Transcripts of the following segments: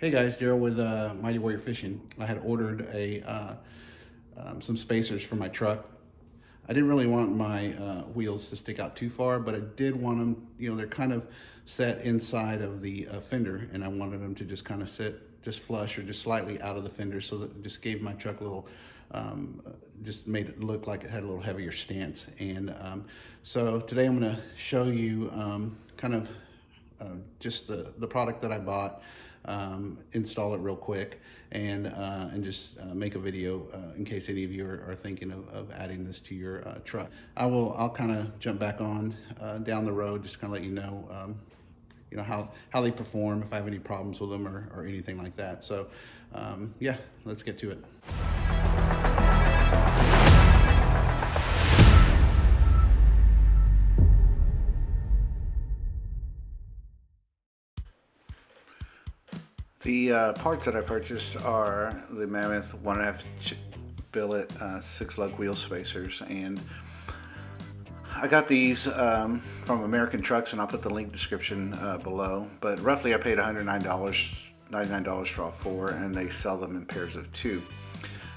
Hey guys, Daryl with Mighty Warrior Fishing. I had ordered some spacers for my truck. I didn't really want my wheels to stick out too far, but I did want them, they're kind of set inside of the fender, and I wanted them to just kind of sit just flush or just slightly out of the fender, so that it just gave my truck a little, just made it look like it had a little heavier stance. And so today I'm going to show you kind of just the product that I bought, install it real quick, and just make a video in case any of you are thinking of adding this to your truck. I'll kind of jump back on down the road, just kind of let you know how they perform, if I have any problems with them or anything like that. So yeah, let's get to it. The parts that I purchased are the Mammoth 1.5 billet 6-lug wheel spacers, and I got these from American Trucks, and I'll put the link description below. But roughly I paid $99 for all four, and they sell them in pairs of two.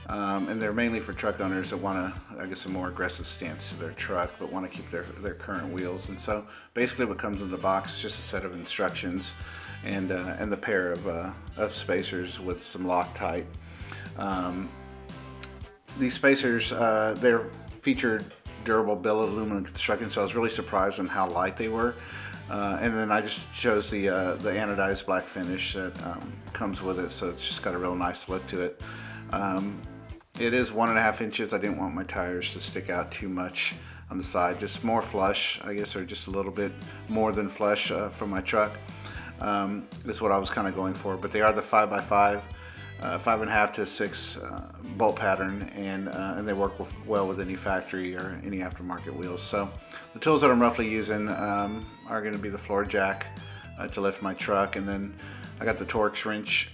And they're mainly for truck owners that want to, I guess, a more aggressive stance to their truck, but want to keep their current wheels. And so basically what comes in the box is just a set of instructions and the pair of spacers with some Loctite. These spacers, they're featured durable billet aluminum construction, so I was really surprised on how light they were. And then I just chose the anodized black finish that comes with it, so it's just got a real nice look to it. It is 1.5 inches. I didn't want my tires to stick out too much on the side, just more flush, I guess, or just a little bit more than flush for my truck. This is what I was kind of going for, but they are the 5x5, 5.5 to 6 bolt pattern, and they work well with any factory or any aftermarket wheels. So the tools that I'm roughly using are going to be the floor jack to lift my truck, and then I got the Torx wrench.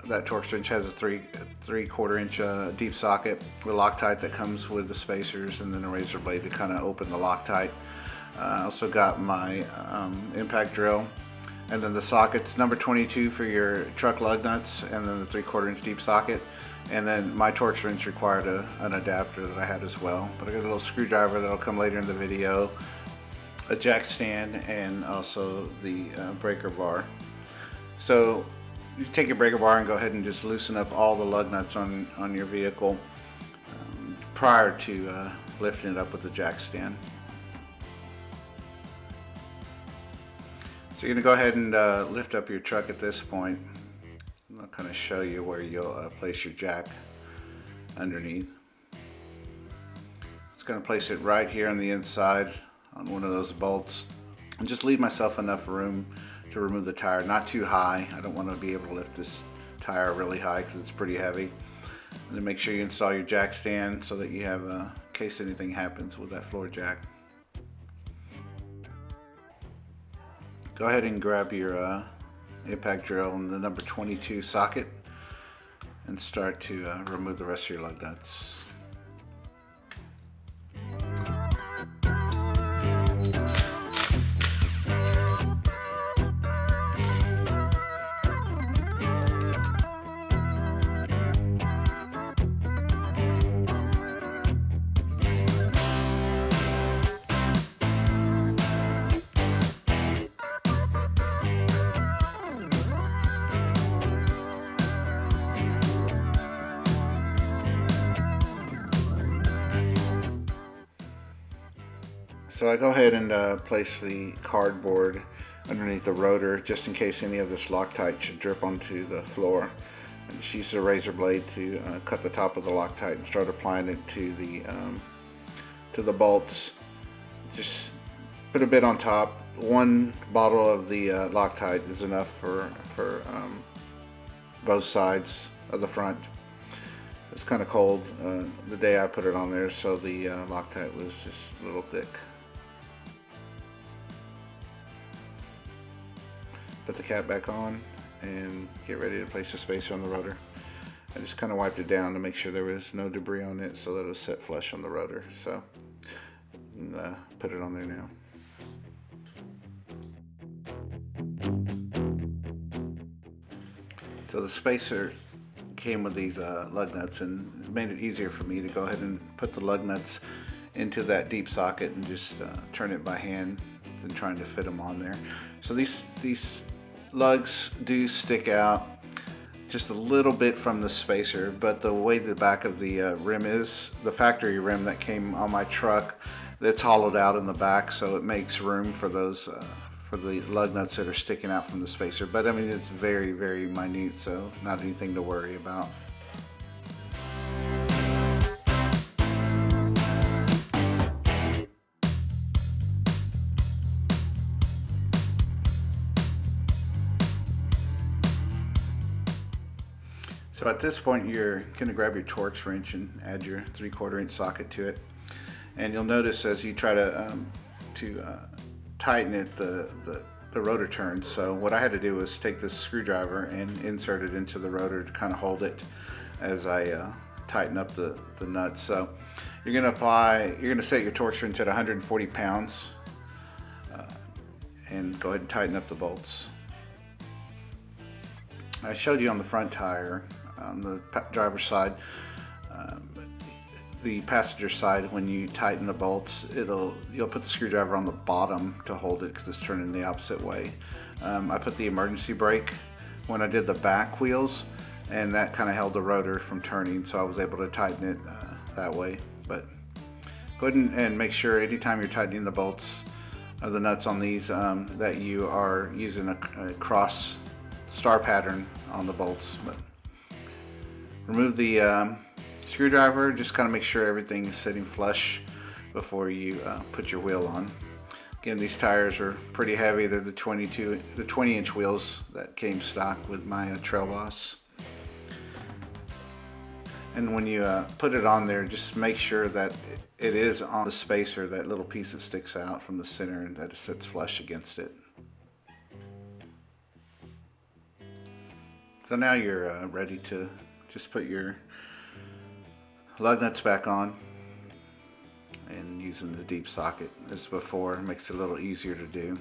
That Torx wrench has a 3/4 inch deep socket with Loctite that comes with the spacers, and then a razor blade to kind of open the Loctite. I also got my impact drill, and then the sockets, number 22 for your truck lug nuts, and then the 3/4 inch deep socket. And then my Torx wrench required an adapter that I had as well. But I got a little screwdriver that'll come later in the video, a jack stand, and also the breaker bar. So you take your breaker bar and go ahead and just loosen up all the lug nuts on your vehicle prior to lifting it up with the jack stand. So you're going to go ahead and lift up your truck at this point. I'll kind of show you where you'll place your jack underneath. Just going to place it right here on the inside on one of those bolts, and just leave myself enough room to remove the tire, not too high. I don't want to be able to lift this tire really high because it's pretty heavy. And then make sure you install your jack stand so that you have, in case anything happens with that floor jack. Go ahead and grab your impact drill and the number 22 socket and start to remove the rest of your lug nuts. So I go ahead and place the cardboard underneath the rotor just in case any of this Loctite should drip onto the floor. And just use a razor blade to cut the top of the Loctite and start applying it to the bolts. Just put a bit on top. One bottle of the Loctite is enough for both sides of the front. It's kind of cold the day I put it on there, so the Loctite was just a little thick. Put the cap back on and get ready to place the spacer on the rotor. I just kind of wiped it down to make sure there was no debris on it so that it was set flush on the rotor. So put it on there now. So the spacer came with these lug nuts, and it made it easier for me to go ahead and put the lug nuts into that deep socket and just turn it by hand than trying to fit them on there. So these lugs do stick out just a little bit from the spacer, but the way the back of the rim is, the factory rim that came on my truck, it's hollowed out in the back, so it makes room for those for the lug nuts that are sticking out from the spacer. But I mean, it's very, very minute, so not anything to worry about. So at this point, you're going to grab your Torx wrench and add your 3/4 inch socket to it. And you'll notice as you try to tighten it, the rotor turns. So what I had to do was take this screwdriver and insert it into the rotor to kind of hold it as I tighten up the nuts. So you're going to set your Torx wrench at 140 pounds and go ahead and tighten up the bolts. I showed you on the front tire, on the driver's side. The passenger side, when you tighten the bolts, you'll put the screwdriver on the bottom to hold it because it's turning the opposite way. I put the emergency brake when I did the back wheels, and that kind of held the rotor from turning, so I was able to tighten it that way. But go ahead and make sure anytime you're tightening the bolts or the nuts on these that you are using a cross star pattern on the bolts. But remove the screwdriver, just kind of make sure everything is sitting flush before you put your wheel on. Again, these tires are pretty heavy. They're the 20-inch wheels that came stock with my trailboss. And when you put it on there, just make sure that it is on the spacer, that little piece that sticks out from the center, and that it sits flush against it. So now you're ready to just put your lug nuts back on, and using the deep socket as before makes it a little easier to do.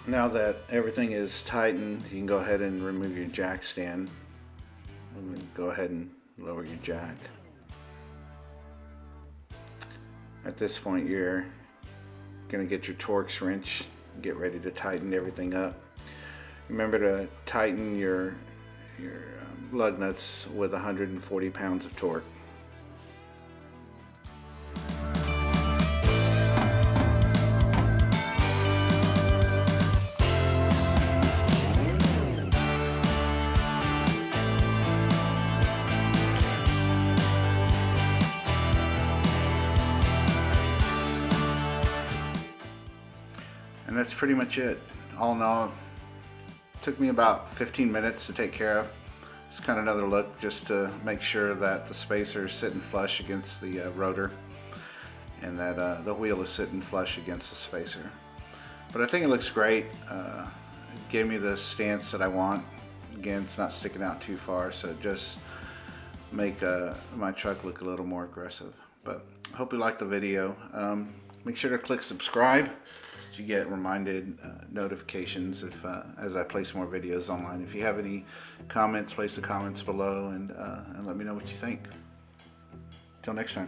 Now that everything is tightened, you can go ahead and remove your jack stand, and then go ahead and lower your jack. At this point, you're going to get your Torx wrench and get ready to tighten everything up. Remember to tighten your lug nuts with 140 pounds of torque. And that's pretty much it. All in all, it took me about 15 minutes to take care of. It's kind of another look just to make sure that the spacer is sitting flush against the rotor, and that the wheel is sitting flush against the spacer. But I think it looks great. It gave me the stance that I want. Again, it's not sticking out too far, so it just make my truck look a little more aggressive. But I hope you liked the video. Make sure to click subscribe so you get reminded notifications as I place more videos online. If you have any comments, place the comments below, and let me know what you think. Till next time.